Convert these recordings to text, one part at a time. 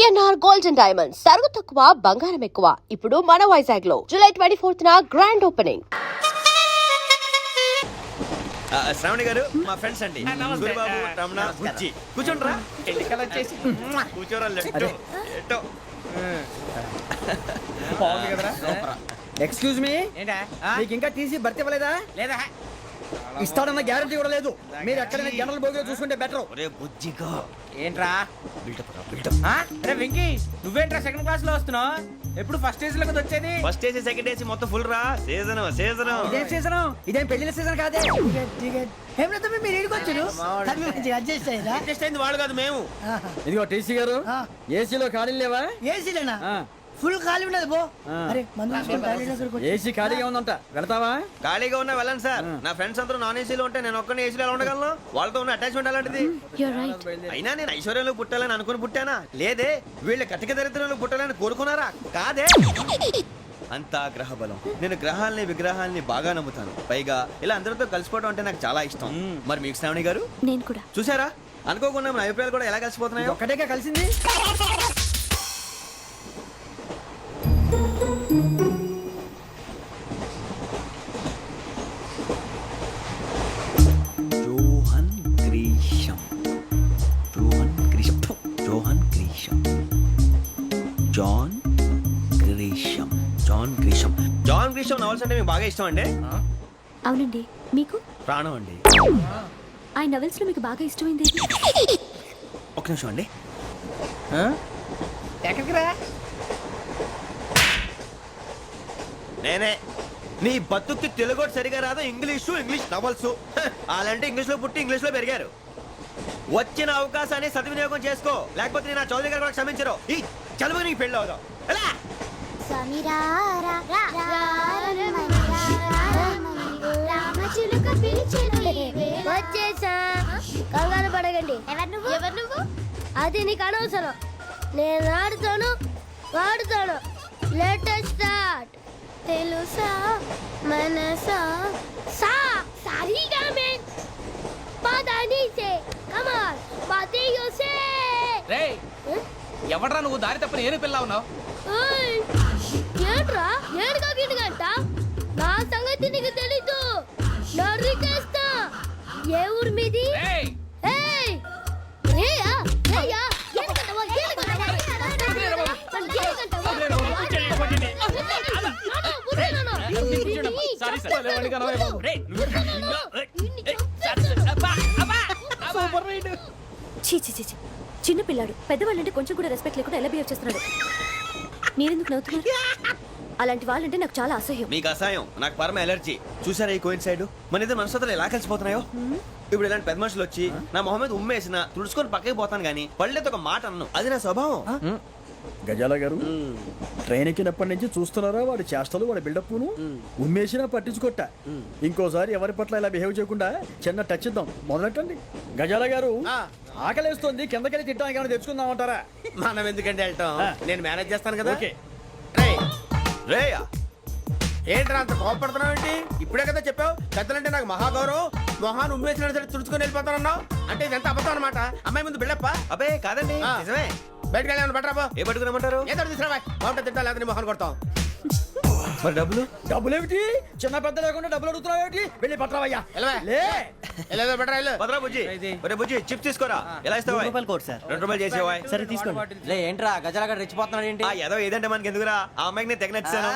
PNR gold and diamonds తరుగు తక్కువ బంగారం ఎక్కువ. ఇప్పుడు మన వైజాగ్ లో July 24th grand opening. Shravani గారు మా ఫ్రెండ్స్ అండి. గురుబాబు, రమణ, బుజ్జి. కూర్చోండిరా. కూర్చోరా. ఎట్టో బాగుంది కదరా. ఎక్స్క్యూజ్ మీ, మీకు ఇంకా టీసీ భర్తీ ఇవ్వలేదా? లేదా ఇస్తాడన్న గ్యారంటీ కూడా లేదు. మీరు ఎక్కడైనా జనరల్ బోగిలో చూసుకుంటే బెటర్. ఒరే బుజ్జిగా ఏంట్రా బిల్డప్. అరే వెంకీ, నువ్వేంట్రా సెకండ్ క్లాస్ లో వస్తున్నావు? ఎప్పుడు ఫస్ట్ ఏజ్ లో కదా వచ్చేది? ఫస్ట్ ఏసీ సెకండ్ ఏసీ మొత్తం ఫుల్ రా. సీజన్ ఇదేం సీజన్? ఇదేం పెళ్లిన సీజన్ కాదే. మీరు ఇడికొచ్చారు అడ్జస్ట్ అయ్యారా? అడ్జస్ట్ అయింది వాళ్ళు కాదు మేము. ఇదిగో టీసీ గారు, ఏసీలో ఖాళీ లేవా? ఏసీలేనా? ఫుల్ ఖాళీ ఉండదు బో. అరే ఏసీ ఖాళీగా ఉందంట, వెళతావా? ఖాళీగా ఉన్నా వెళ్ళండి సార్. నా ఫ్రెండ్స్ అందరూ నాన్ ఏసీలో ఉంటే నేను ఒక్కనే ఏసీలో ఎలా ఉండగలను? వాళ్ళతో ఉన్న అటాచ్మెంట్ అలాంటిది. అయినా నేను ఐశ్వర్యంలో పుట్టాలని అనుకుని పుట్టానా? లేదే. వీళ్ళ కటిక దరిద్రంలో పుట్టాలని కోరుకున్నారా? కాదే. అంతా గ్రహ బలం. నేను గ్రహాలని విగ్రహాలని బాగా నమ్ముతాను. పైగా ఇలా అందరితో కలిసిపోవడం అంటే నాకు చాలా ఇష్టం. మరి మీకు శ్రావణి గారు? నేను కూడా. చూసారా, అనుకోకుండా మన అభిప్రాయాలు కూడా ఎలా కలిసిపోతున్నాయో. ఒక్కటేగా కలిసింది. Johan Grisham, Johan Grisham, Johan Grisham, John Grisham, John Grisham. John Grisham novels అంటే మీకు బాగా ఇష్టం అండి? అవునండి. మీకు? ప్రాణం అండి. ఆ నవెల్స్ లో మీకు బాగా ఇష్టమైంది? ఒక నిమిషం అండి. ఎక్కడికి రా? నేనే. నీ బతుక్కి తెలుగు సరిగా రాదు, ఇంగ్లీష్ నవల్స్. అలాంటి ఇంగ్లీష్ లో పుట్టి ఇంగ్లీష్ లో పెరిగారు. వచ్చిన అవకాశాన్ని సద్వినియోగం చేసుకో, లేకపోతే నేను చౌదరి గారు కూడా క్షమించరు. ఈ చదువు నీకు పెళ్ళి అవుదాం. వచ్చేసా, కంగారు పడగండి. ఎవరు నువ్వు? అది నీకు అనవసరం. నేను ఆడుతాను, వాడుతాను. Let start. తెలుసా మనసా సా సారీగా మే పదాని సే కమాల్ బాతియో సే. రేయ్, ఎవడ్రా నువ్వు? దారి తప్పని ఏను పిల్ల ఉన్నావు? ఓయ్ ఏంట్రా ఏడుగా గిడుగంట? నా సంగతి నీకు తెలీదు. నరికేస్తా. ఏ ఊరు మీది? రేయ్, ఏయ్ రేయా రేయా ఏడుగంటవా ఏడుగంటవా సారీ సార్. రేయ్, చీ చీ చీ చీ. చిన్న పిల్లాడు. పెద్దవాళ్ళంటే కొంచెం కూడా రెస్పెక్ట్ లేకుండా ఎలా బిహేవ్ చేస్తున్నాడు. మీరెందుకు నవ్వుతున్నారు? అలాంటి వాళ్ళంటే నాకు చాలా అసహ్యం. మీకు అసహాయం, నాకు పరమ ఎలర్జీ. చూసారా ఈ కోయిన్ సైడ్? మన ఇద్దరు మనసుతో ఎలా కలిసిపోతున్నాయో. ఇప్పుడు ఇలాంటి పెద్ద మనుషులు వచ్చి నా మొహం మీద ఉమ్మేసిన తుడుచుకొని పక్కకి పోతాను కానీ పళ్ళేతో ఒక మాట అన్ను. అది నా స్వభావం. గజాల గారు, ట్రైన్ ఎక్కినప్పటి నుంచి చూస్తున్నారా వాడి చేష్టలు, వాడి బిల్డప్ను? ఉమ్మేసినా పట్టించుకోట. ఇంకోసారి ఎవరి పట్ల ఇలా బిహేవ్ చేయకుండా చిన్న టచ్ ఇద్దాం. మొదలెట్టండి. గజాల గారు, ఆకలేస్తోంది, కిందకెళ్ళి తిట్టడానికి ఏమైనా తెచ్చుకుందామంటారా? మనం ఎందుకంటే వెళ్తాం, నేను మేనేజ్ చేస్తాను కదా. ఓకే. రేయా, ఏంట్రా అంత కోపడుతున్నావు ఏంటి? ఇప్పుడే కదా చెప్పావు పెద్దలంటే నాకు మహాగౌరవం, మొహాన్ని ఉమ్మేసిన సరే తుడుచుకొని వెళ్ళిపోతానన్నావు. అంటే ఇదంతా అబద్ధం అనమాట. అమ్మాయి ముందు బిల్డప్ప? అబ్బే కాదండి, నిజమే. బయటకు వెళ్ళాను బట్రాబో. ఏ పట్టుకురమ్మంటారు? ఏదో తీసుకురా, బాగుంటుంది తింటా, లేదా మొహాన్ని కొడతాం. మరి డబ్బులు? డబ్బులేమిటి? చిన్న పెద్ద లేకుండా డబ్బులు అడుగుతున్నావు ఏమిటి? వెళ్ళి పట్టరావయ్యా. వెళ్ళేదో బట్రా వెళ్ళు. భద్రా బుజ్జి, ఒరే బుజ్జి చిప్స్ తీసుకోరా. ఎలా ఇస్తావా? ₹2 చేసేవా? సరే తీసుకోండి. లే ఏంట్రా గజాల గారు రెచ్చిపోతున్నాడు ఏంటి? ఏదో ఏదంటే మనకి ఎందుకురా, ఆ అమ్మాయికి నేను తెగ నచ్చాను.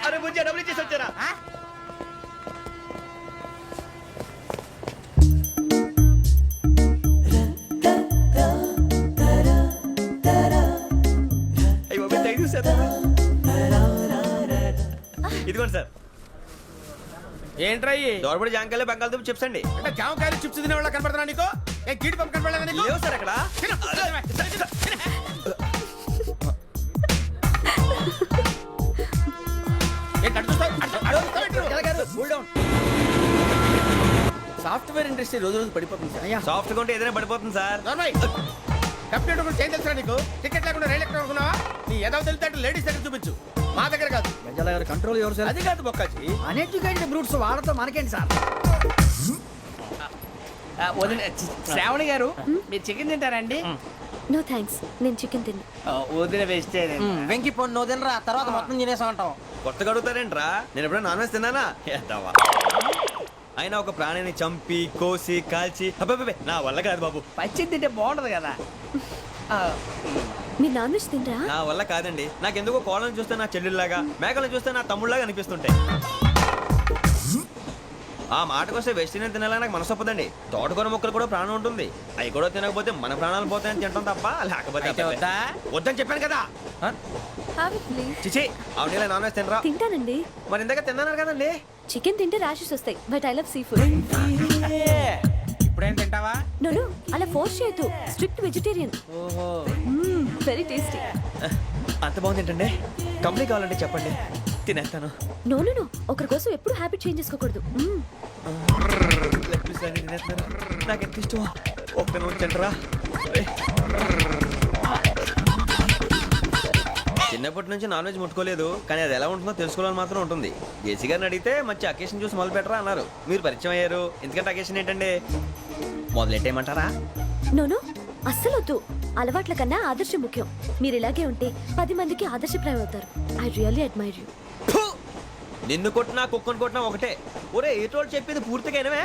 అరే బుజ్జి, డబ్బులు ఇచ్చేసి వచ్చారా? ఇదిగోండి సార్. ఏంట్రా దోరబడి జాంకాయలు బంగాళదుంప చిప్స్ అండి. అంటే జామకాయలు చిప్స్ తినే వాళ్ళ కనపడుతున్నా నీకు? ఏ గీడి పంపు కనపడలేదా నీకు? లేవు సార్ అక్కడ. సాఫ్ట్వేర్ ఇండస్ట్రీ రోజు రోజు పడిపోతుంది సార్. సాఫ్ట్ గా ఉంటే ఏదైనా పడిపోతుంది సార్. కంప్యూటర్ గురించి ఏం తెలుసా నీకు? టికెట్ లేకుండా రైలు ఎక్కడ అనుకున్నావా? నీ ఏదో తెలితే లేడీస్ దగ్గర చూపించు, మా దగ్గర కాదు. గజాల గారు కంట్రోల్ ఎవరు సార్? అది కాదు బొక్కాచి. అన్ఎడ్యుకేటెడ్ బ్రూట్స్ వాడతాం మనకేంటి సార్? శ్రావణి గారు మీరు చికెన్ తింటారండి నో థ్యాంక్స్, నేను చికెన్ తిన్ను. వదిన వెజిటేరియన్ వెంకి పొన్ను నువ్వు తినరా, తర్వాత మొత్తం తినేసా ఉంటాం. కొత్తగా అడుగుతారేంట్రా, నేను ఎప్పుడైనా నాన్ వెజ్ తిన్నానా? ఎద్దావా. అయినా ఒక ప్రాణిని చంపి కోసి కాల్చి అబ్బబ్బబ్బే, నా వల్ల కాదు బాబు. పచ్చి తింటే బాగుంటది కదా. మీరు నాన్ వెజ్ తినరా? నా వల్ల కాదండి. నాకెందుకో కోళ్ళని చూస్తే నా చెల్లెళ్ళలాగా, మేకలను చూస్తే నా తమ్ముళ్ళలాగా అనిపిస్తుంటాయి. ఆ మాటకొస్తే వెజిటేరియన్ తినాలని నాకు మనసు ఒప్పదండి. తోటకూర మొక్కలు కూడా ప్రాణం ఉంటుంది. అవి కూడా తినకపోతే మన ప్రాణాలు పోతాయని తింటాం తప్ప లేకపోతే అయితే వద్దా? వద్దని చెప్పాను కదా. Have it, please. చిచి అవునీ నాన్ వెజ్ తినరా? తింటానండి. మరి ఇందాక తిన్నాను కదండి. చికెన్ తింటే ర్యాషెస్ వస్తాయి, but I love sea food. ఇప్పుడేం తింటావా? నో, అలా ఫోర్స్ చేయొద్దు. Strict vegetarian. ఓహో, వెరీ టేస్టీ. అంత బాగుంది ఏంటండి? కంప్లీట్ కావాలంటే చెప్పండి, తినేస్తాను. నో, ఒకరి కోసం ఎప్పుడు హ్యాబిట్ చేంజ్ చేసుకోకూడదు. లెగ్ పీస్ అన్ని తినేస్తాను. నాకు ఎంత ఇష్టం. ఒక్క నూనె తింటరా. చిన్నప్పటి నుంచి నాన్ వెజ్ ముట్టుకోలేదు, కానీ అది ఎలా ఉంటుందో తెలుసుకోవాలని మాత్రం ఉంటుంది. జేసీ గారిని అడిగితే మంచి అకేషన్ చూసి మొదలు పెట్టరా అన్నారు. మీరు పరిచయం అయ్యారు, ఎందుకంటే అకేషన్ ఏంటండి? మొదలెట్టేయమంటారా? నో, అస్సలు వద్దు. అలవాట్ల కన్నా ఆదర్శం ముఖ్యం. మీరు ఇలాగే ఉంటే 10 మందికి ఆదర్శప్రాయం అవుతారు. I really admire you. నిన్ను కొట్టినా కుక్కను కొట్టినా ఒకటే. ఒరే ఏటోళ్ళు చెప్పింది పూర్తిగా వినవే.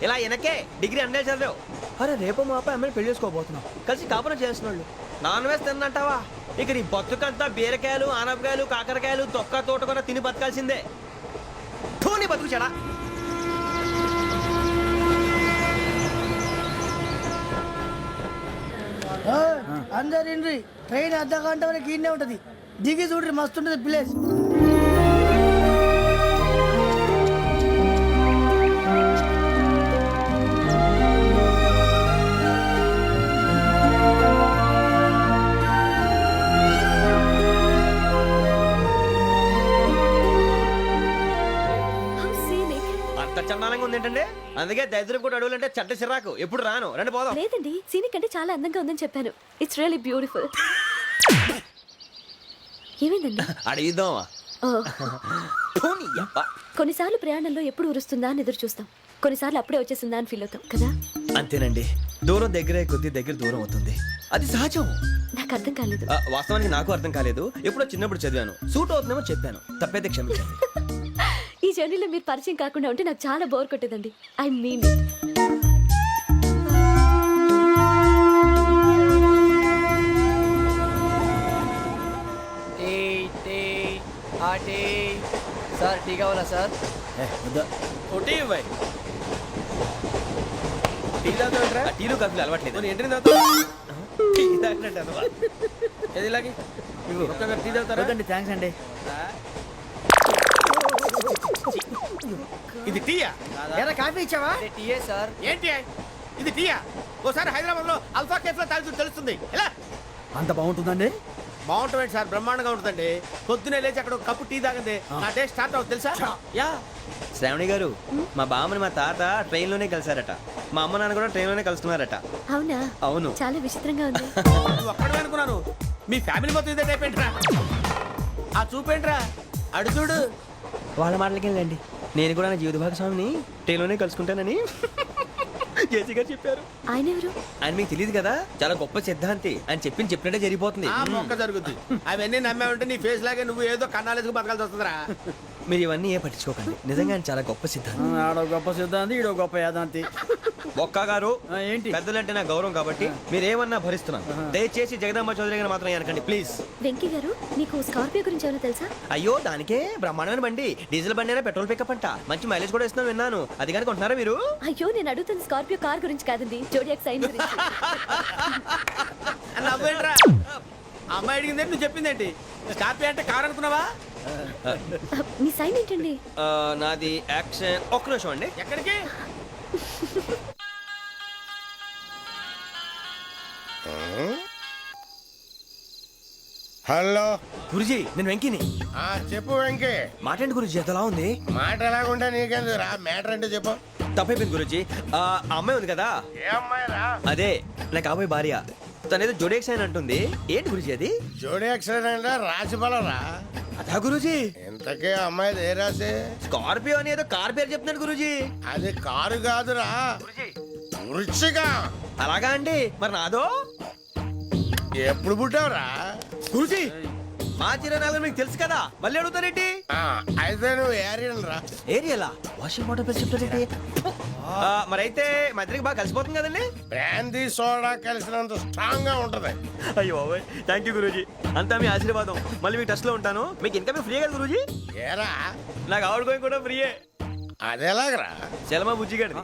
ఇలా వెనకే డిగ్రీ అన్నే చదివావు. అరే రేపు మా అబ్బాయి అమ్మాయిని పెళ్లి చేసుకోబోతున్నావు, కలిసి కాపురం చేసిన వాళ్ళు నాన్ వెజ్ తిన్నంటావా? ఇక నీ బతుకంతా బీరకాయలు ఆనపకాయలు కాకరకాయలు తొక్క తోట కూడా తిని బతకాల్సిందే. నీ బతుకు చెడా. అందరు ట్రైన్ అర్ధ గంట వరకు ఇన్నే ఉంటది. దిగి చూడ్రి, మస్తు ఉంటది ప్లేస్. How scenic. అంత చందానంగా ఉంది ఏంటంటే? అందుకే దరిద్రం కూడా అడవులంటే చెడ్డ చిరాకు. ఎప్పుడు రాను, రండి పోదాం. లేదండి, సీనిక్ అంటే చాలా అందంగా ఉందని చెప్పాను. It's really beautiful. ఏమైందండి? అడిగిద్దామా? ఓ, పోనీ యబ్బా. కొన్నిసార్లు ప్రయాణంలో ఎప్పుడు ఉరుస్తుందా అని ఎదురు చూస్తాం, కొన్నిసార్లు అప్పుడే వచ్చేసిందా అని ఫీల్ అవుతాం కదా. అంతేనండి, దూరం దగ్గరే కొద్ది దగ్గర దూరం అవుతుంది. అది సహజం. నాకు అర్థం కాలేదు. వాస్తవానికి నాకు అర్థం కాలేదు. ఎప్పుడో చిన్నప్పుడు చదివాను, సూట్ అవుతుందేమో చెప్పాను, తప్పైతే క్షమించండి. ఈ జర్నీలో మీరు పరిచయం కాకుండా ఉంటే నాకు చాలా బోర్ కొట్టేదండి. ఐ మీన్ సార్ టీ కావాలా సార్? ఒకటి ఇవ్వాయి. టీ తాగుతావేంట్రా? టీలు కాఫీలు అలవాట్లేదు. పోనీ ఎంట్రీ తాగుతావా? టీ తాగినట్టు అదవా? ఏది ఇలాగే ఒక్క టీ తాగుతారా? థ్యాంక్స్ అండి. ఇది టీయా? ఎరా కాఫీ ఇచ్చావా? టీయే సార్. ఏంటి ఇది టీయా? ఓసారి హైదరాబాద్ లో అల్ఫా కేఫ్ లో తాగుతూ తెలుస్తుంది. ఎలా అంత బాగుంటుందండి? బాగుంటుంది సార్, బ్రహ్మాండంగా ఉంటుందండి. పొద్దునే లేచి అక్కడ ఒక కప్పు టీ తాగింది నా డే స్టార్ట్ అవుతుంది తెలుసా? యా శ్రావణి గారు, మా బామ్మని మా తాత ట్రైన్ లోనే కలిసారట. మా అమ్మ నాన్న కూడా ట్రైన్ లోనే కలుస్తున్నారట. అవునా? అవును. చాలా విచిత్రంగా ఉంది. నువ్వు ఒక్కడే అనుకున్నాను, మీ ఫ్యామిలీ మొత్తం ఇదే టైప్ ఏంట్రా? ఆ చూపేంట్రా, అడు చూడు. వాళ్ళ మాటలకి వెళ్ళండి. నేను కూడా నా జీవిత భాగస్వామిని ట్రైన్ లోనే కలుసుకుంటానని జేసీ గారు చెప్పారు. ఆయన ఎవరు? ఆయన మీకు తెలియదు కదా, చాలా గొప్ప సిద్ధాంతి అని చెప్పినట్టే జరిగిపోతుంది. ఆ మొక్క జరుగుద్ది. అవన్నీ నమ్మే ఉంటే నీ ఫేస్ లాగే నువ్వు ఏదో కన్నాలేసుకు బతకాల్సి వస్తుందిరా. మీరు ఇవన్నీ ఏ పట్టించుకోకండి. నిజంగా ఆయన చాలా గొప్ప సిద్ధాంతి. ఆడో గొప్ప సిద్ధాంతి, ఈడో గొప్ప యాదాంతి. ఒక్క గారు ఏంటి? పెద్దలంటే నా గౌరవం కాబట్టి మీరేమన్నా భరిస్తున్నాను. దయచేసి జగదాంబ చౌదరి గారు మాత్రం అనకండి ప్లీజ్. వెంకీ గారు, మీకు స్కార్పియో గురించి ఏమైనా తెలుసా? అయ్యో దానికే బ్రహ్మాండమైన బండి, డీజిల్ బండి అయినా పెట్రోల్ పికప్ అంట, మంచి మైలేజ్ కూడా ఇస్తున్నాను విన్నాను. అది కానీ కొంటున్నారా మీరు? అయ్యో, నేను అడుగుతున్న స్కార్పియో కార్ గురించి కాదండి, జోడియాక్ సైన్ గురించి. నవ్వేంట్రా? అమ్మాయి అడిగిందేంటి, నువ్వు చెప్పిందేంటి? స్కార్పియో అంటే కారు అనుకున్నావా? మీ సైన్ ఏంటండి? నాది యాక్షన్. ఒక్క నిమిషం అండి. ఎక్కడికి? హలో గురుజీ, నేను వెంకిని. చెప్పు వెంకీ. మాట్లాడండి గురుజీ, ఎంతలా ఉంది? మాట ఎలాగుంటా నీకెందుకు రా, మ్యాటర్ అంటే చెప్పు. తప్పైపోయింది గురుజీ. ఆ అమ్మాయి ఉంది కదా, ఏ అమ్మాయి రా? అదే నా కాబోయే భార్య. తనేదో జోడేక్స్ అని అంటుంది. ఏంటి గురుజీ అది? జోడి యాక్సిడెంట్ రాసి రా. అదా గురుజీ? ఇంతకే అమ్మాయి ఏ రాసి? స్కార్పియో అని ఏదో కార్ పేరు చెప్తున్నాడు గురుజీ. అది కారు కాదురా, వృచ్చిక అలాగా అండి మరి నాదో ఎప్పుడు పుట్టావురా గురుజీ మా చిరనాలు మీకు తెలుసు కదా మళ్ళీ అడుగుతారేంటి అయితే నువ్వు ఏరియన్ రా ఏరియలా వాషింగ్ వాటర్ పేరు చెప్తారేంటి మరైతే మా ఇద్దరికి బాగా కలిసిపోతుంది కదండి బ్రాందీ సోడా కలిసినంత స్ట్రాంగ్ గా ఉంటది అయ్యో బాబాయ్ థ్యాంక్ యూ గురూజీ అంతా మీ ఆశీర్వాదం మళ్ళీ మీకు టచ్ లో ఉంటాను మీకు ఇంకా ఫ్రీ కదా గురూజీ ఏరా నాకు ఆవిడ గోయింగ్ కూడా ఫ్రీయే అదేలాగరా చలమా బుజ్జి గారిది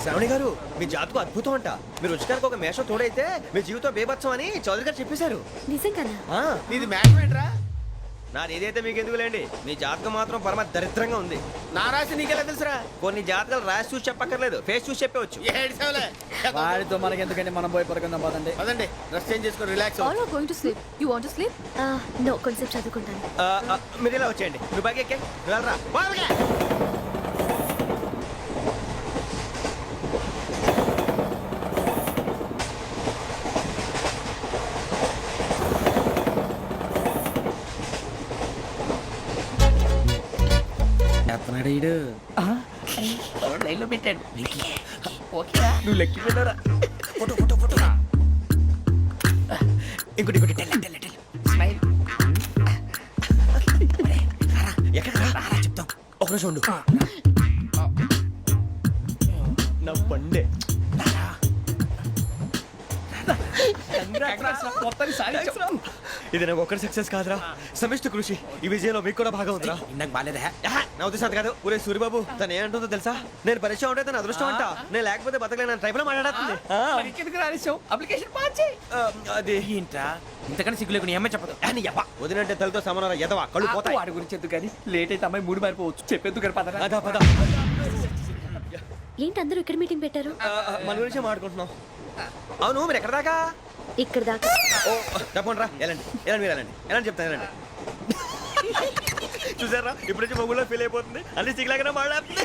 శ్రావణి గారు మీ జాతకు అద్భుతం అంట మీరు రుచికారికి ఒక మేషం తోడైతే మీ జీవితం బేబత్సం అని చౌదరి గారు చెప్పేశారు నిజంగానా? ఆ, నీది మ్యాచ్ ఏంట్రా నాది ఏదైతే మీకు ఎందుకులేండి మీ జాతకం మాత్రం పరమ దరిద్రంగా ఉంది నా రాసి నీకెలా తెలుసురా కొన్ని జాతకాలు రాసి చూసి చెప్పక్కర్లేదు ఫేస్ చూసి చెప్పవచ్చు ఏడ్చావులే వాడితో మనకి ఎందుకంటే మనం పోయి పడుకుందాం పదండి. పదండి డ్రెస్ చేంజ్ చేసుకొని relax All are going to sleep. You want to sleep? No, కొంచెం చదువుకుంటాను. మీరు ఇలా వచ్చేయండి నువ్వు బాగా ఎక్కే నువ్వు వెళ్ళరా బాగా లైన్ లో పెట్టాడు నువ్వు లెక్కి వెళ్ళరా ఫోటో ఫోటో ఫోటో ఇంకోటి ఇంకోటి టెల్ స్మైల్ ఎక్కడ చెప్తాం ఒక రోజు ఉండు నా పండే ఇది నాకు ఒక్కరి సక్సెస్ కాదురా సమిష్టి కృషి ఈ విజయంలో మీకు కూడా భాగం ఉందిరా నాకు బాగాలేదా నా ఉద్దేశం కాదు ఊరే సూరిబాబు తను ఏమంటుందో తెలుసా నేను పరిచయం ఉంటే తన అదృష్టం అంట నేను లేకపోతే బతకలేను ట్రైబ్ లో మాట్లాడుతుంది అప్లికేషన్ పాస్ చేయి అది ఏంట్రా ఇంతకన్నా సిగ్గు లేకుండా ఏమై చెప్పదు అని యవ్వ వదినంటే తలతో సమానం ఎదవా కళ్ళు పోతాయి వాడి గురించి ఎందుకు కానీ లేట్ అయితే అమ్మాయి మూడు మారిపోవచ్చు చెప్పేందుకు కానీ పదరా అదా పద ఏంటి అందరూ ఇక్కడ మీటింగ్ పెట్టారు? మన గురించి మాట్లాడుకుంటున్నాం అవును మీరు ఎక్కడ దాకా ఇక్కడ దాకా. ఓ తప్పకుండా రా వెళ్ళండి వెళ్ళండి మీరు వెళ్ళండి వెళ్ళండి చెప్తాను వెళ్ళండి చూసారా ఇప్పుడు నుంచి మొగుల్లో ఫీల్ అయిపోతుంది అన్ని సిగ్లాగానే మాట్లాడుతుంది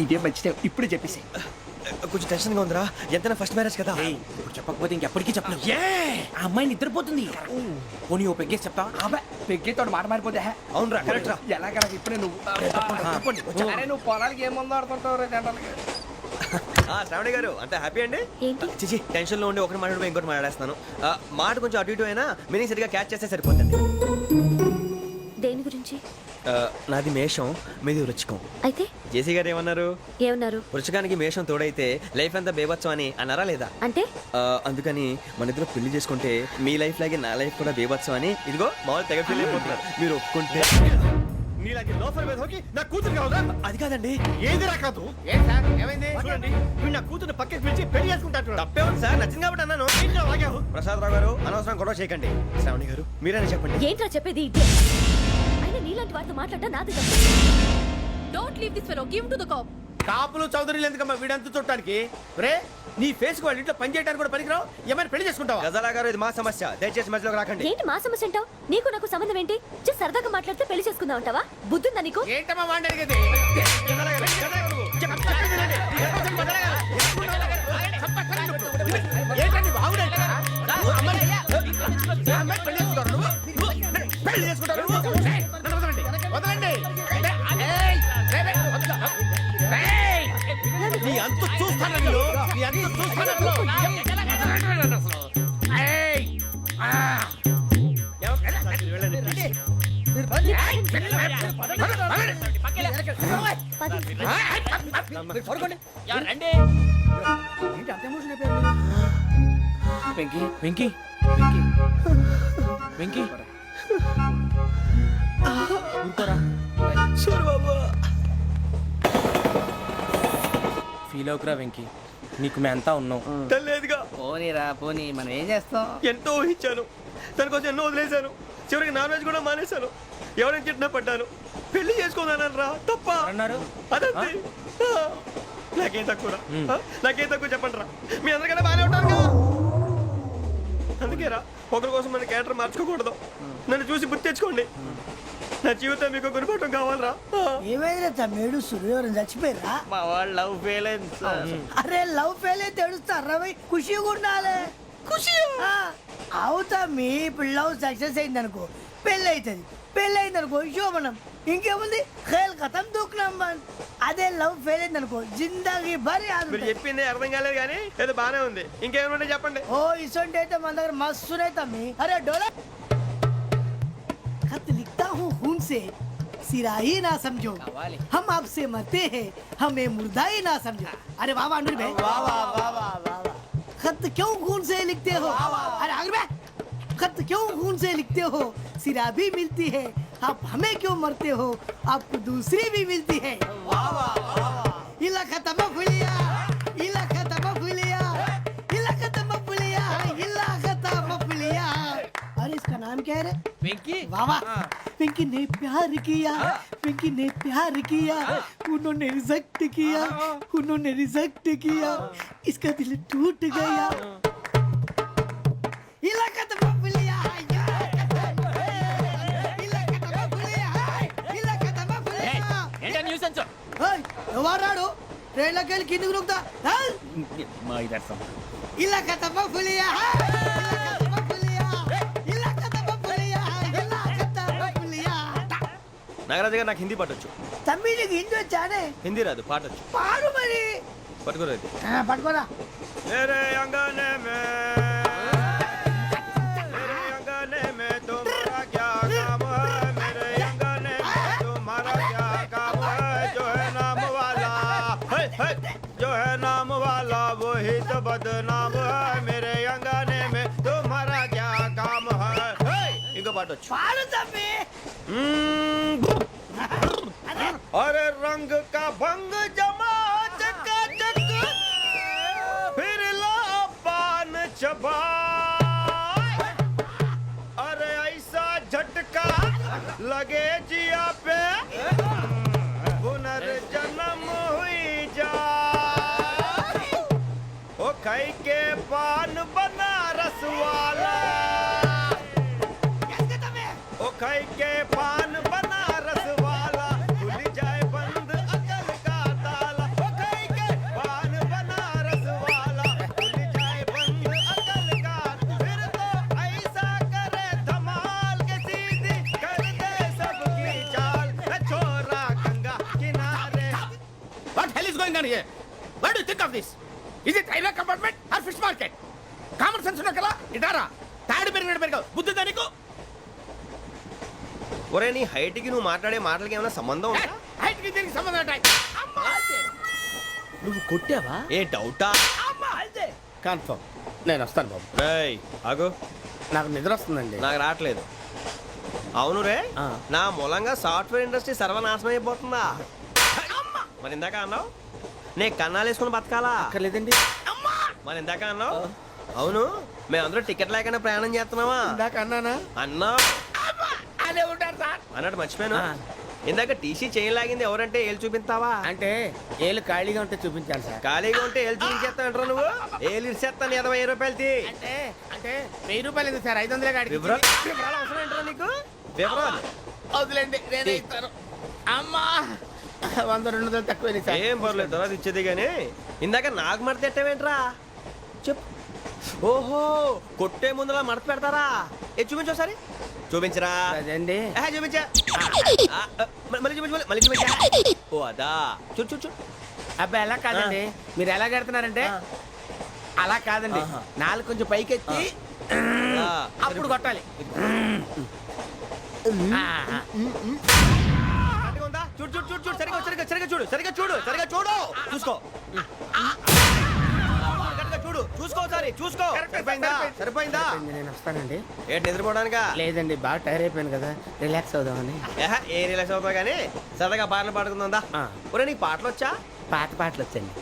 ఇదే మంచిదే ఇప్పుడు చెప్పేసి కొంచెం టెన్షన్గా ఉందిరా ఎంతైనా ఫస్ట్ మ్యారేజ్ కదా ఇప్పుడు చెప్పకపోతే ఇంకెప్పటికీ చెప్పలేవు ఆ అమ్మాయి నిద్రపోతుంది పోనీ ఓ పెగ్గేసి చెప్తావా అబ్బాయి పెగ్గేతో మాట మారిపోతే అవునురా కరెక్ట్ రా ఎలాగ ఇప్పుడే నువ్వు అరే నువ్వు పొలాలకి ఏముందో ఆడుతుంటావు జనరల్గా శ్రావణి గారు అంత హ్యాపీ అండి ఏంటి? చిచి టెన్షన్ లో ఉండి ఒకటి మాట్లాడి ఇంకోటి మాట్లాడేస్తున్నాను మాట కొంచెం అటు ఇటు అయినా మీనింగ్ సరిగా క్యాచ్ చేస్తే సరిపోతుంది దేని గురించి? నాది మేషం మీది వృచ్చికం అయితే జేసీ గారు ఏమన్నారు ఏమన్నారు? వృచ్చికానికి మేషం తోడైతే లైఫ్ అంతా బేబత్సం అని అన్నారా లేదా అంటే అందుకని మన ఇద్దరు పెళ్లి చేసుకుంటే మీ లైఫ్ లాగే నా లైఫ్ కూడా బేబత్సం అని ఇదిగో మామూలు తెగ ఫీల్ అయిపోతున్నారు మీరు ఒప్పుకుంటే నీలాంటి లోఫర్ మీద హోకి నా కూతురు కావదా? అది కాదండి ఏది రాకాదు ఏం సార్ ఏమైంది చూడండి వీడు నా కూతురు పక్కకి పిలిచి పెళ్లి చేసుకుంటాడు. తప్పే ఉంది సార్ నచ్చింది కాబట్టి అన్నాను ఏంటో వాగావు? ప్రసాద్ రావు గారు అనవసరం గొడవ చేయకండి శ్రావణి గారు మీరైనా చెప్పండి ఏంట్రా చెప్పేది? ఇదే అయినా నీలాంటి వారితో మాట్లాడటం నాది తప్పు. Don't leave this fellow give to the cop. కాపులు చౌదరులు ఎందుకమ్మా వీడంతా చూడటానికి రే నీ ఫేస్ వాళ్ళ ఇంట్లో పని చేయడానికి కూడా పనికిరావు ఏమైనా పెళ్లి చేసుకుంటావా గజాలా గారు ఇది మా సమస్య దయచేసి మధ్యలోకి రాకండి ఏంటి మా సమస్య అంటావు? నీకు నాకు సంబంధం ఏంటి? జస్ట్ సరదాగా మాట్లాడితే పెళ్లి చేసుకుందాం అంటావా? బుద్ధుందా నీకు? ఏంటమ్మా వాడిని అడిగేది ఏంటండి బాగుండే పెళ్లి చేసుకుంటారు వదలండి నీ అంత చూస్తాను నీ అంత చూస్తాను వెంకీ వెంకీ వెంకీ ఫీల్ అవుకురా వెంకీ నీకు మేమంతా ఉన్నాం లేదుగా పోనీరా పోనీ మనం ఏం చేస్తాం ఎంతో ఊహించాను తన కోసం ఎన్నో వదిలేశాను చివరికి నాన్ వెజ్ కూడా మానేశాను ఎవరైనా తిట్టినా పడ్డాను పెళ్లి చేసుకోదానని రా తప్ప అన్నారు అదంతే నాకేం తక్కువ నాకేం తక్కువ చెప్పండి రా మీ అందరికన్నా బాగానే ఉంటారు కదా అందుకే రా ఒకరి కోసం మన క్యారెక్టర్ మార్చుకోకూడదు నన్ను చూసి గుర్తు తెచ్చుకోండి నా జీవితం మీకు గురిపటం కావాలరా ఏమైనా తమ్మేడు సూర్యవరం చచ్చిపోయిరా? మా వాళ్ళు లవ్ ఫెయిల్ అయింది సార్ అరే లవ్ ఫెయిల్ అయితే ఏడుస్తారా? ఖుషిగా ఉండాలి. ఖుషి అవుతా మీ ఇప్పుడు లవ్ సక్సెస్ అయింది అనుకో పెళ్ళి అవుతుంది. పెళ్ళి అయింది అనుకో శోభనం. ఇంకేముంది ఖేల్ ఖతం దూకునాం బంద్ అదే లవ్ ఫెయిల్ అయింది అనుకో జిందాగీ భారీ మీరు చెప్పింది అర్థం కాలేదు కానీ ఏదో బానే ఉంది ఇంకేమైనా చెప్పండి ఓ ఇసొంటి అయితే మన దగ్గర మస్తునే తమ్మి అరే డోలా खत लिखता हूँ खून से सिरा ही ना समझो हम आपसे मरते हैं हमें मुर्दा ही ना समझो अरे वाह वाह अनुर भाई वाह वाह वाह वाह वाह खत क्यों खून से लिखते हो अरे अनुर भाई खत क्यों खून से लिखते हो सिरा भी मिलती है आप हमें क्यों मरते हो आपको दूसरी भी मिलती है वाह वाह वाह इला खत्म फुलिया इला खत्म फुलिया इला खत्म फुलिया इला खत्म फुलिया अरे इसका नाम क्या है रे వెంకీ वाह वाह पिंकी ने प्यार किया पिंकी ने प्यार किया उन्होंने रिजेक्ट किया उन्होंने रिजेक्ट किया इसका दिल टूट गया इलाका तो बबलिया इलाका तो बबलिया इलाका तो बबलिया ఏంటా న్యూసెన్స్ ओए ఎవరాడు ట్రైన్ లోకి వెళ్ళి కిందికి రుకుతా మా ఇదర్థం ఇలాకా तो बबलिया इलाका तो बबलिया इलाका तो बबलिया इलाका तो बबलिया నాగరాజు గారు నాకు హిందీ పాటొచ్చు తమ్మి నీకు హిందీ వచ్చానే హిందీ రాదు పాటొచ్చు పాడు మరి పట్టుకోలేదు పట్టుకోరా मेरे अंगने में मेरे अंगने में तुम्हारा क्या काम है मेरे अंगने में तुम्हारा क्या काम है जो है नाम वाला है, जो है नाम वाला वही तो बदनाम है मेरे अंगने में तुम्हारा क्या काम है इनको पाटो పాడు తమ్మి अरे रंग का भंग जमा चकाचक फिर ला पान चबा अरे ऐसा झटका लगे जिया पे पुनर्जन्म हुई जा ओ खाई के पान बनारस वाला ओ खाई के पान बनारस वाला खुल जाए बंद अकल का ताला ओ खाई के पान बनारस वाला खुल जाए बंद अकल का फिर तो ऐसा करे धमाल के सीधी कर दे सबकी चाल ए छोरा गंगा किनारे What hell is going on here? What do you think of this? Is it railway compartment or fish market? Common sense ఉన్నా కదా ఇటారా తాడు పెరిగినట్టు పెరిగావు బుద్ధి దానికి ఒరే నీ హైట్ కి నువ్వు మాట్లాడే మాటలకి ఏమైనా సంబంధం ఉందా హైట్ కి దీనికి సంబంధం ఉంటాయి నువ్వు కొట్టావా ఏ డౌటా కన్ఫర్మ్ నేను వస్తాను బాబు రేయ్ ఆగు నాకు నిద్ర వస్తుందండి నాకు రావట్లేదు అవును రే ఆ. నా మూలంగా సాఫ్ట్వేర్ ఇండస్ట్రీ సర్వనాశనం అయిపోతుందా మరి ఇందాక అన్నావు నే కన్నాలు వేసుకుని బతకాలా అక్కర్లేదండి మరి ఇందాక అన్నావు అవును మేమందరూ టికెట్ లేకుండా ప్రయాణం చేస్తున్నావా ఇందాక అన్నానా అన్నా అదే ఉంటారు సార్ అన్నట్టు మర్చిపోయాను ఇందాక టీసీ చేయి లాగింది ఎవరంటే ఏళ్ళు చూపిస్తావా అంటే ఏళ్ళు ఖాళీగా ఉంటే చూపించాను సార్ ఖాళీగా ఉంటే ఏళ్ళు చూపించేస్తానంటారా నువ్వు ఏళ్ళు ఇచ్చేస్తాను 20 రూపాయలది అంటే అంటే 1000 రూపాయలు ఎందుకు సార్ 500 కాడికి వివరాలు అవసరం ఏంటరా నీకు వివరాలు వదిలేండి నేనే ఇస్తాను అమ్మా 100-200 తక్కువ సార్ ఏం పర్లేదు తర్వాత ఇచ్చేది కానీ ఇందాక నాకు మడత ఎట్టవేంట్రా చెప్పు ఓహో కొట్టే ముందులా మడత పెడతారా ఏ చూపించు ఒకసారి చూపించరా అదండి చూపించా మళ్ళీ చూపించు మళ్ళీ చూపించా ఓ అదా చూడు చూడు చూడు అబ్బాయి ఎలా కాదండి మీరు ఎలా కడుతున్నారంటే అలా కాదండి నాలుగు కొంచెం పైకెత్తి ఆ, అప్పుడు కొట్టాలి కరెక్ట్గా ఉందా? చూడు చూడు చూడు చూడు సరిగా సరిగా సరిగా చూడు సరిగా చూడు సరిగా చూడు చూసుకో కరెక్ట్గా చూడు చూసుకో ఒకసారి చూసుకో సరిపోయిందా సరిపోయిందా నేను వస్తానండి ఏంటి నిద్రపోవడానికా లేదండి బాగా టైర్ అయిపోయాను కదా రిలాక్స్ అవుదామని ఏ రిలాక్స్ అవుతావు కానీ సరదాగా పాటలు పాడుకుందా ఆ. ఒరే నీకు పాటలు వచ్చా పాత పాటలు వచ్చండి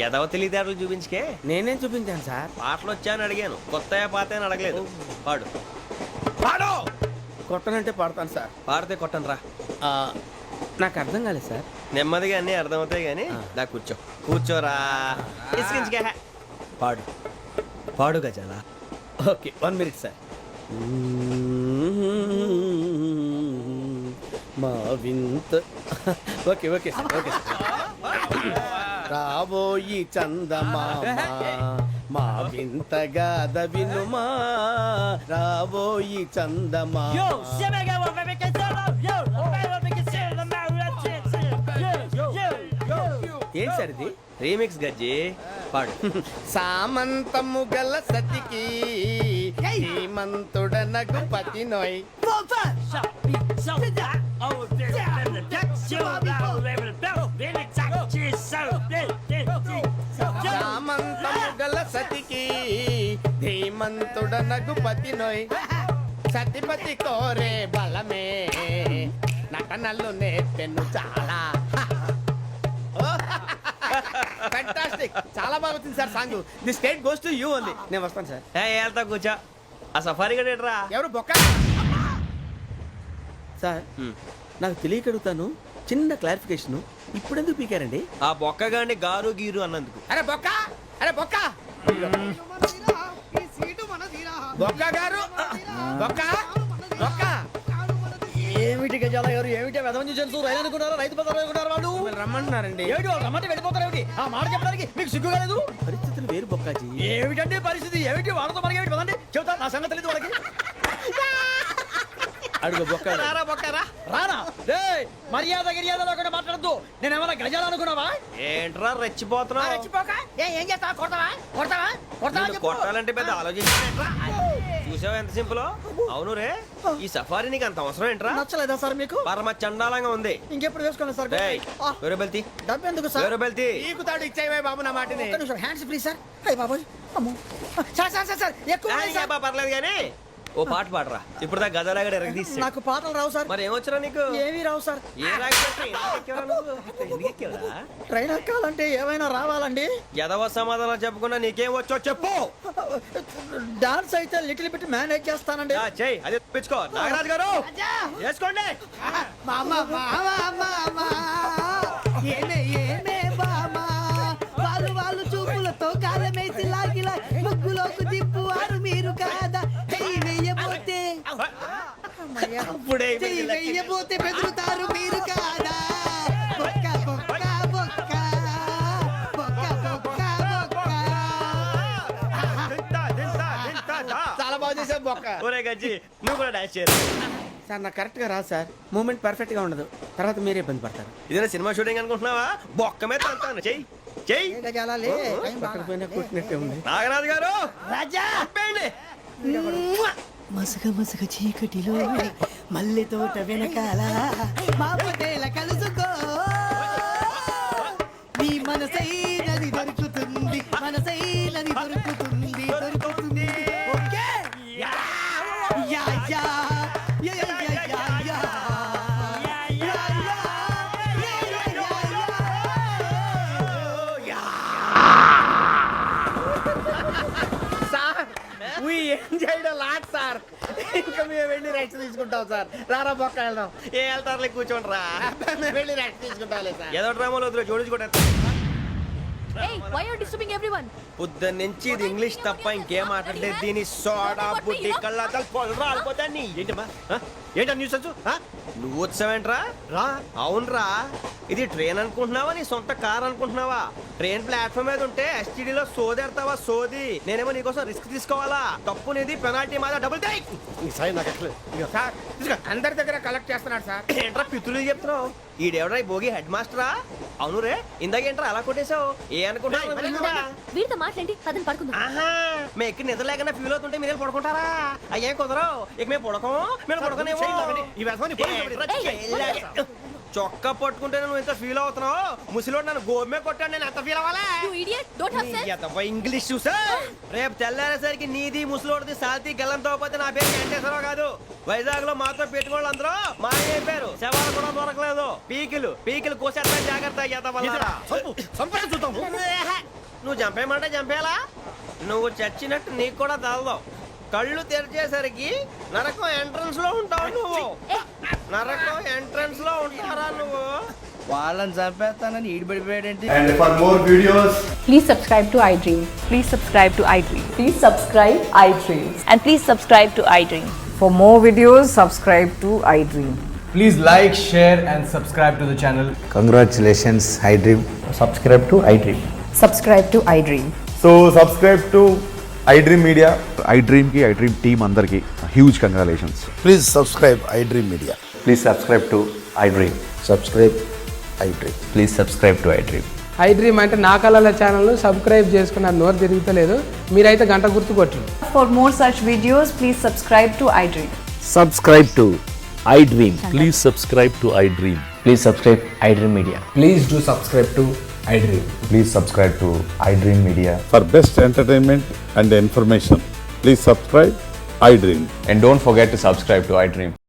ఎదవ తెలివితేటలు చూపించుకే నేనేం చూపించాను సార్ పాటలు వచ్చా అని అడిగాను కొత్త పాత అని అడగలేదు పాడు పాడు కొట్టనంటే పాడతాను సార్ పాడితే కొట్టను రా నాకు అర్థం కాలేదు సార్ నెమ్మదిగా అన్నీ అర్థమవుతాయి కానీ దా కూర్చో కూర్చోరా ఇసుకించుకే పాడు పాడు గజాల ఓకే 1 మినిట్ సార్ మా వింత ఓకే ఓకే సార్ ఓకే రాబోయి చందమామ మా వింత గాథ వినుమా రాబోయి చందమామ ఏంటి సార్ ఇది రీమిక్స్ గజ్జి పాడు. సామంతము గల సతికి హేమంతుడనగు పతి నోయ్. సామంతము గల సతికి ధీమంతుడనగు పతి నోయ్. సతిపతి కోరే బలమే నటనలు నేర్పెను చాలా. ఫ్యాంటాస్టిక్, చాలా బాగా వచ్చింది sir song. The state goes to you only. నేను వస్తాను సార్. వెళ్తా కూర్చో. ఆ సఫారీ గడేట్రా. ఎవరు బొక్క సార్? నాకు తెలియక అడుగుతాను, చిన్న క్లారిఫికేషన్. ఇప్పుడు ఎందుకు పీకారండి? ఆ బొక్కగాండి గారు గీరు అన్నందుకు. అరే బొక్క, అరే బొక్క, బొక్క గారు, బొక్క బొక్క. ఏమిటి గజాల గారు, ఏమిటి వెదవం చూసాను రైలు అనుకున్నారా, రైతు బజార్ అనుకున్నారు వాళ్ళు? మిమ్మల్ని రమ్మంటున్నారండి. ఏమిటి వాళ్ళు రమ్మంటే వెళ్ళిపోతారు ఏమిటి? ఆ మాట చెప్పడానికి మీకు సిగ్గు కాలేదు? పరిస్థితులు వేరు బొక్కాజీ. ఏమిటంటే పరిస్థితి ఏమిటి? వాళ్ళతో మనకి ఏమిటి పదండి, చెబుతా నా సంగతి తెలియదు వాళ్ళకి. అడుగు బొక్క. రారా బొక్కరా. రానా రే, మర్యాద గిర్యాద లేకుండా మాట్లాడద్దు. నేను ఏమన్నా గజాలు అనుకున్నావా? ఏంట్రా రెచ్చిపోతున్నావు? ఏం చేస్తా? కొడతావా కొడతావా కొడతావా నిన్ను కొట్టాలంటే పెద్ద ఆలోచించారా? చూసావా ఎంత సింపుల్. అవును రే, ఈ సఫారీ నీకు అంత అవసరం ఏంట్రా? నచ్చలేదా సార్ మీకు? పరమ చండాలంగా ఉంది. ఇంకెప్పుడు వేసుకోండి సార్. ఏయ్, వేరే బెల్తి, డబ్బు ఎందుకు సార్? వేరే బెల్తి. నీకు తాడు ఇచ్చాయి బాబు నా మాటని. ఒక్క నిమిషం, హ్యాండ్స్ ఫ్రీ సార్. అయ్య బాబోయ్, అమ్మో. సార్ సార్ సార్ సార్ ఎక్కువ ఉన్నాయి సార్. పర్లేదు కానీ ఓ పాట పాడరా. ఇప్పుడు దా గదలాగడ ఎరగ తీసి. నాకు పాటలు రావు సార్. మరి ఏమొచ్చరా నీకు? ఏమీ రావు సార్. ఏ రాకపోతే ఎందుకు ఎక్కావురా నువ్వు? ఎందుకు ఎక్కావురా? ట్రైన్ ఎక్కాలంటే ఏమైనా రావాలండి. ఎదవ సమాధానం చెప్పకుండా నీకేం వచ్చో చెప్పు. డాన్స్ అయితే లిటిల్ బిట్ మేనేజ్ చేస్తానండి. చెయ్యి, అదే తెప్పించుకో. నాగరాజు గారు చేసుకోండి. మామా మామా మామా ఏమే ఏమే మామా, వాళ్ళు చూపులతో కాలమేసి లాగిలా ముగ్గులోకి తిప్పువారు మీరు కాదా? చెయ్యి వెయ్యబోతే అప్పుడే చెయ్యి వెయ్యబోతే బెదురుతారు మీరు కాదా? బొక్క బొక్క బొక్క బొక్క బొక్క బొక్క. చాలా బాగా చేసావు బొక్క. ఒరే గజ్జి, నువ్వు కూడా డాన్స్ చేయరు. సార్ నాకు కరెక్ట్ గా రాదు సార్. మూమెంట్ పర్ఫెక్ట్ గా ఉండదు, తర్వాత మీరే ఇబ్బంది పడతారు. ఇదేనా సినిమా షూటింగ్ అనుకుంటున్నావా? బొక్క మీద అంటాను. చెయ్యి చెయ్యి. పక్కన పోయినా కొట్టినట్టే ఉంది. నాగరాజు గారు రాజా ఆపేయండి. మసగ మసగ చీకటిలో మల్లె తోట వెనకాల మా పటేల కలుసుకో, నీ మనసైనది దొరుకుతుంది, మనసైనది దొరుకుతుంది, దొరుకుతుంది. Okay yeah yeah yeah yeah yeah yeah yeah. Sir we enjoyed a lot sir. ఇంకా మేము వెళ్ళి రెస్ట్ తీసుకుంటాం సార్. రారా బొక్క వెళ్దాం. ఏ వెళ్తారులే, కూర్చోండి రా. మేము వెళ్ళి రెస్ట్ తీసుకుంటాంలే సార్. ఏదో డ్రామాలో వద్దులే, జోడించుకుంటా. Hey, why are you disturbing everyone? పొద్దున్న నుంచి ఇది ఇంగ్లీష్ తప్ప ఇంకేం మాట్లాడే దీని సోడా బుద్ధి కళ్ళ పొలం రాలిపోతా నీ. ఏంటమ్మా ఏంటా న్యూస్ వచ్చు? నువ్వు వచ్చావేంట్రా? రా. అవునరా, ఇది ట్రైన్ అనుకుంటున్నావా నీ సొంత కార్ అనుకుంటున్నావా? ట్రైన్ ప్లాట్ఫామ్ మీద ఉంటే ఎస్టీడీలో సోదేడతావా సోది. నేనేమో నీకోసం రిస్క్ తీసుకోవాలా? తప్పు నీది, పెనాల్టీ మాదా, డబుల్ టై. సార్ అందరి దగ్గర కలెక్ట్ చేస్తున్నాడు సార్. ఏంట్రా పితులు చెప్తున్నావు? ఈడెవడ్రా ఈ భోగి హెడ్ మాస్టరా? అవును రే, ఇందాకేంట్రా అలా కొట్టేశావు? ఏ అనుకుంటున్నావు? వీరితో మాట్లాడి పదని పడుకుందాం. ఆహా, మేము ఎక్కడ నిద్ర లేకుండా ఫీల్ అవుతుంటే మీరు పడుకుంటారా? అయ్యేం కుదరవు. ఇక మేము పడకం, మేము పడకనేమో. చొక్కా పట్టుకుంటే నువ్వు ఎంత ఫీల్ అవుతున్నావు? ముసలివాడు నన్ను గోమే కొట్టాడు, నేను ఎంత ఫీల్ అవ్వాలా? You idiot, don't have sense. English చూసా. రేపు తెల్లారేసరికి నీది ముసలివాడిది సాల్తీ గల్లంతో పోతే నా పేరు వెంకటేశ్వరరావు కాదు. వైజాగ్ లో మాతో పెట్టుకోళ్ళు అందరూ మా అయిపోయారు. శవాలు కూడా దొరకలేదు. పీకిలు కోసేస్తా, జాగ్రత్త. నువ్వు చంపేయమంటే చంపేలా? నువ్వు చచ్చినట్టు నీకు కూడా తగదు. కళ్ళు తెరిచేసరికి నరకం ఎంట్రన్స్ లో ఉంటావు నువ్వు. నరకం ఎంట్రన్స్ లో ఉంటారా నువ్వు? వాళ్ళని చంపేస్తానని ఈడిపడిపోయాడేంటి? And for more videos, Please subscribe to iDream. Please subscribe to iDream. Please subscribe iDream. And please subscribe to iDream. For more videos, subscribe to iDream. please like, share, and subscribe to the channel. Congratulations, iDream. Subscribe to iDream. Subscribe to iDream. So subscribe to iDream Media. iDream team andarki huge congratulations. Please subscribe iDream Media. Please subscribe to iDream. Subscribe iDream. Please subscribe to iDream. I dream అంటే నా కళల channel subscribe చేసుకున్న నోరు తిరుగుతలేదు, మీరైతే గంట గుర్తు కొట్టండి. For more such videos, please subscribe to iDream. Subscribe to iDream. Please subscribe to iDream. Please subscribe iDream Media. Please do subscribe to iDream. Please subscribe to iDream Media. For best entertainment and information, please subscribe iDream. And don't forget to subscribe to iDream.